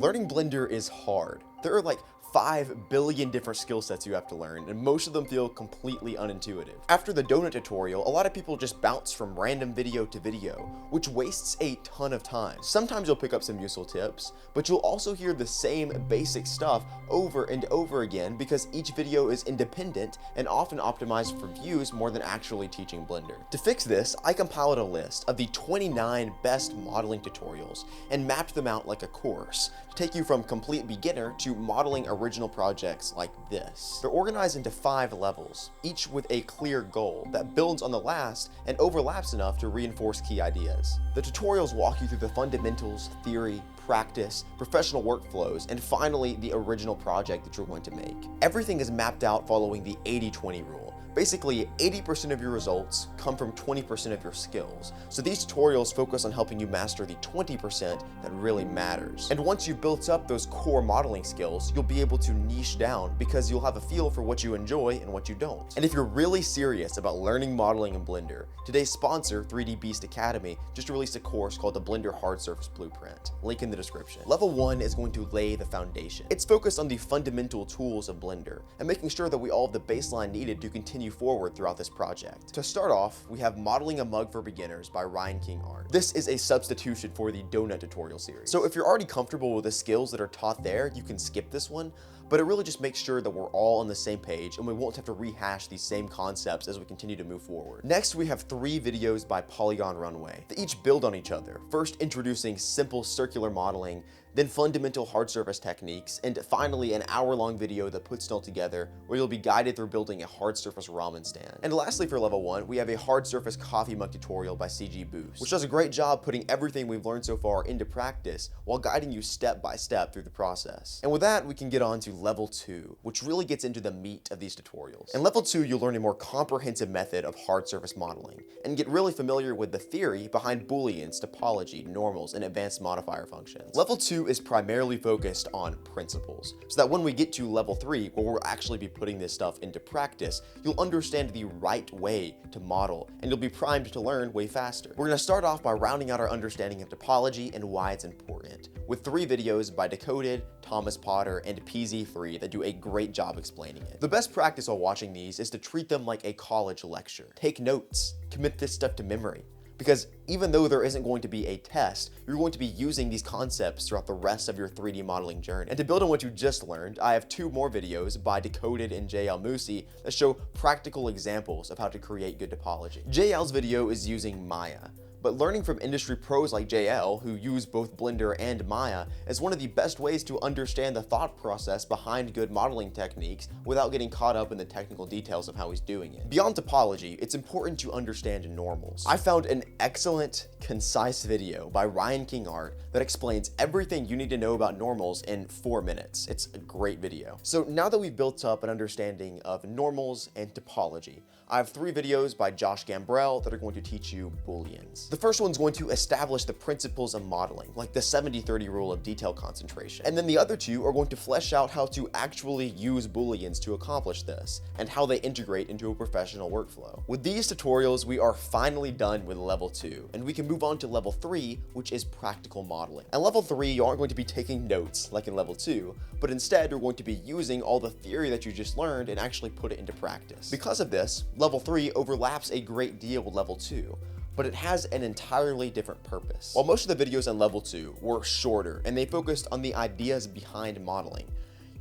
Learning Blender is hard. There are like 5 billion different skill sets you have to learn, and most of them feel completely unintuitive. After the donut tutorial, a lot of people just bounce from random video to video, which wastes a ton of time. Sometimes you'll pick up some useful tips, but you'll also hear the same basic stuff over and over again because each video is independent and often optimized for views more than actually teaching Blender. To fix this, I compiled a list of the 29 best modeling tutorials and mapped them out like a course to take you from complete beginner to modeling original projects like this. They're organized into 5 levels, each with a clear goal that builds on the last and overlaps enough to reinforce key ideas. The tutorials walk you through the fundamentals, theory, practice, professional workflows, and finally the original project that you're going to make. Everything is mapped out following the 80-20 rule. Basically, 80% of your results come from 20% of your skills. So these tutorials focus on helping you master the 20% that really matters. And once you've built up those core modeling skills, you'll be able to niche down because you'll have a feel for what you enjoy and what you don't. And if you're really serious about learning modeling in Blender, today's sponsor, 3D Beast Academy, just released a course called the Blender Hard Surface Blueprint. Link in the description. Level 1 is going to lay the foundation. It's focused on the fundamental tools of Blender and making sure that we all have the baseline needed to continue forward throughout this project. To start off, we have Modeling a Mug for Beginners by Ryan King Art. This is a substitution for the donut tutorial series. So if you're already comfortable with the skills that are taught there, you can skip this one, but it really just makes sure that we're all on the same page and we won't have to rehash these same concepts as we continue to move forward. Next, we have 3 videos by Polygon Runway. They each build on each other, first introducing simple circular modeling, then fundamental hard surface techniques, and finally an hour-long video that puts it all together where you'll be guided through building a hard surface ramen stand. And lastly, for level 1, we have a hard surface coffee mug tutorial by CG Boost, which does a great job putting everything we've learned so far into practice while guiding you step by step through the process. And with that, we can get on to level 2, which really gets into the meat of these tutorials. In level 2, you'll learn a more comprehensive method of hard surface modeling and get really familiar with the theory behind booleans, topology, normals, and advanced modifier functions. Level 2 is primarily focused on principles, so that when we get to level 3, where we'll actually be putting this stuff into practice, you'll understand the right way to model, and you'll be primed to learn way faster. We're going to start off by rounding out our understanding of topology and why it's important, with 3 videos by Decoded, Thomas Potter, and PZ3 that do a great job explaining it. The best practice while watching these is to treat them like a college lecture. Take notes, commit this stuff to memory, because even though there isn't going to be a test, you're going to be using these concepts throughout the rest of your 3D modeling journey. And to build on what you just learned, I have 2 more videos by Decoded and JL Musi that show practical examples of how to create good topology. JL's video is using Maya, but learning from industry pros like JL, who use both Blender and Maya, is one of the best ways to understand the thought process behind good modeling techniques without getting caught up in the technical details of how he's doing it. Beyond topology, it's important to understand normals. I found an excellent, concise video by Ryan King Art that explains everything you need to know about normals in 4 minutes. It's a great video. So now that we've built up an understanding of normals and topology, I have 3 videos by Josh Gambrell that are going to teach you booleans. The first one's going to establish the principles of modeling, like the 70-30 rule of detail concentration. And then the other 2 are going to flesh out how to actually use booleans to accomplish this, and how they integrate into a professional workflow. With these tutorials, we are finally done with level 2, and we can move on to level 3, which is practical modeling. At level 3, you aren't going to be taking notes like in level 2, but instead you're going to be using all the theory that you just learned and actually put it into practice. Because of this, level 3 overlaps a great deal with level 2, but it has an entirely different purpose. While most of the videos on level 2 were shorter and they focused on the ideas behind modeling,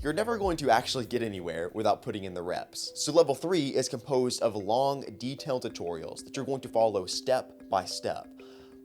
you're never going to actually get anywhere without putting in the reps. So level 3 is composed of long, detailed tutorials that you're going to follow step by step.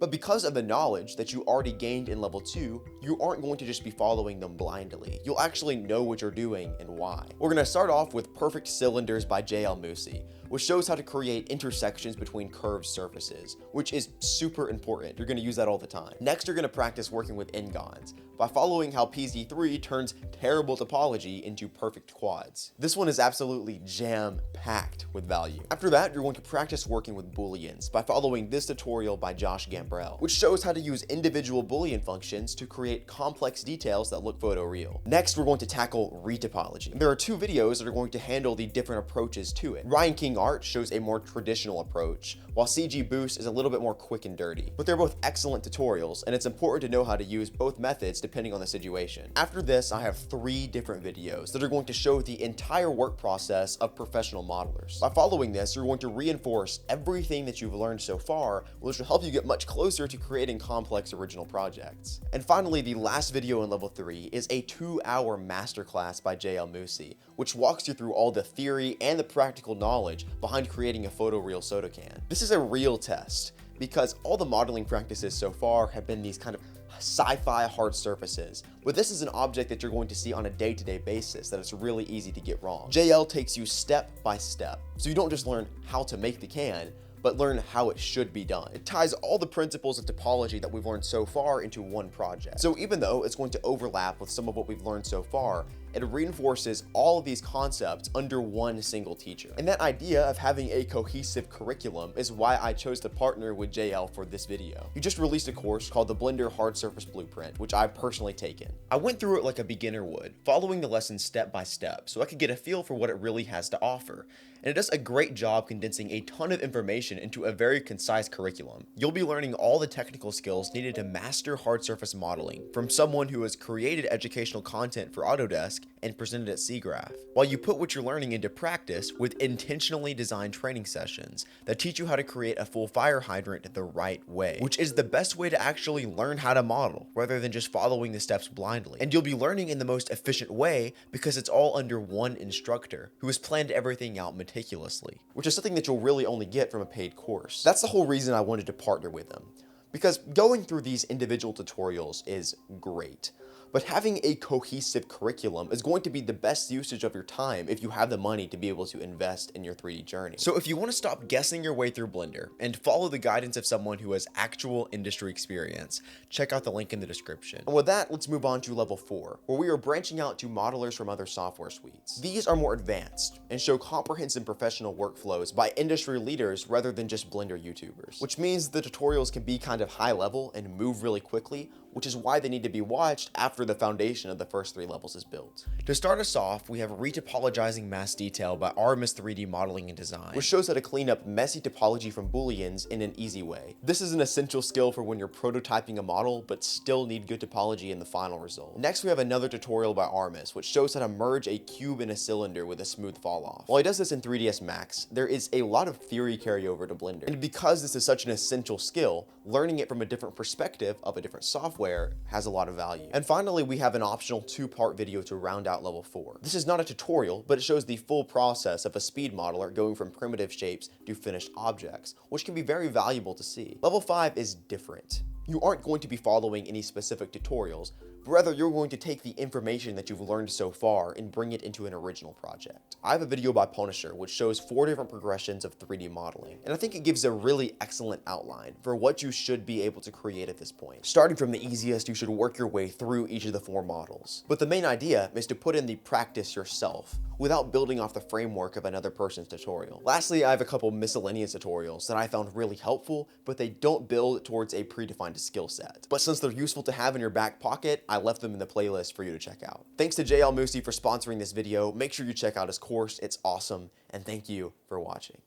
But because of the knowledge that you already gained in level 2, you aren't going to just be following them blindly. You'll actually know what you're doing and why. We're going to start off with Perfect Cylinders by JL Musi, which shows how to create intersections between curved surfaces, which is super important. You're going to use that all the time. Next, you're going to practice working with n-gons by following how PZ3 turns terrible topology into perfect quads. This one is absolutely jam-packed with value. After that, you're going to practice working with booleans by following this tutorial by Josh Gambrell, which shows how to use individual boolean functions to create complex details that look photoreal. Next, we're going to tackle retopology. There are 2 videos that are going to handle the different approaches to it. Ryan King Art shows a more traditional approach, while CG Boost is a little bit more quick and dirty. But they're both excellent tutorials, and it's important to know how to use both methods depending on the situation. After this, I have 3 different videos that are going to show the entire work process of professional modelers. By following this, you're going to reinforce everything that you've learned so far, which will help you get much closer to creating complex original projects. And finally, the last video in level 3 is a 2-hour masterclass by JL Musi, which walks you through all the theory and the practical knowledge behind creating a photoreal soda can. This is a real test, because all the modeling practices so far have been these kind of sci-fi hard surfaces, but this is an object that you're going to see on a day-to-day basis that it's really easy to get wrong. JL takes you step by step, so you don't just learn how to make the can, but learn how it should be done. It ties all the principles of topology that we've learned so far into one project. So even though it's going to overlap with some of what we've learned so far, it reinforces all of these concepts under one single teacher. And that idea of having a cohesive curriculum is why I chose to partner with JL for this video. He just released a course called the Blender Hard Surface Blueprint, which I've personally taken. I went through it like a beginner would, following the lesson step by step, so I could get a feel for what it really has to offer. And it does a great job condensing a ton of information into a very concise curriculum. You'll be learning all the technical skills needed to master hard surface modeling from someone who has created educational content for Autodesk and presented at SIGGRAPH, while you put what you're learning into practice with intentionally designed training sessions that teach you how to create a full fire hydrant the right way, which is the best way to actually learn how to model rather than just following the steps blindly. And you'll be learning in the most efficient way because it's all under one instructor who has planned everything out meticulously, which is something that you'll really only get from a paid course. That's the whole reason I wanted to partner with them, because going through these individual tutorials is great. But having a cohesive curriculum is going to be the best usage of your time if you have the money to be able to invest in your 3D journey. So if you want to stop guessing your way through Blender and follow the guidance of someone who has actual industry experience, check out the link in the description. And with that, let's move on to level 4, where we are branching out to modelers from other software suites. These are more advanced and show comprehensive professional workflows by industry leaders rather than just Blender YouTubers, which means the tutorials can be kind of high level and move really quickly, which is why they need to be watched after the foundation of the first 3 levels is built. To start us off, we have Retopologizing Mass Detail by Artemis 3D Modeling and Design, which shows how to clean up messy topology from booleans in an easy way. This is an essential skill for when you're prototyping a model but still need good topology in the final result. Next, we have another tutorial by Artemis, which shows how to merge a cube in a cylinder with a smooth fall off. While he does this in 3ds Max, there is a lot of theory carryover to Blender. And because this is such an essential skill, learning it from a different perspective of a different software has a lot of value. And finally, we have an optional 2-part video to round out level 4. This is not a tutorial, but it shows the full process of a speed modeler going from primitive shapes to finished objects, which can be very valuable to see. Level 5 is different. You aren't going to be following any specific tutorials, but rather you're going to take the information that you've learned so far and bring it into an original project. I have a video by Punisher which shows 4 different progressions of 3D modeling, and I think it gives a really excellent outline for what you should be able to create at this point. Starting from the easiest, you should work your way through each of the 4 models. But the main idea is to put in the practice yourself, without building off the framework of another person's tutorial. Lastly, I have a couple miscellaneous tutorials that I found really helpful, but they don't build towards a predefined skill set. But since they're useful to have in your back pocket, I left them in the playlist for you to check out. Thanks to JL Musi for sponsoring this video. Make sure you check out his course, it's awesome, and thank you for watching.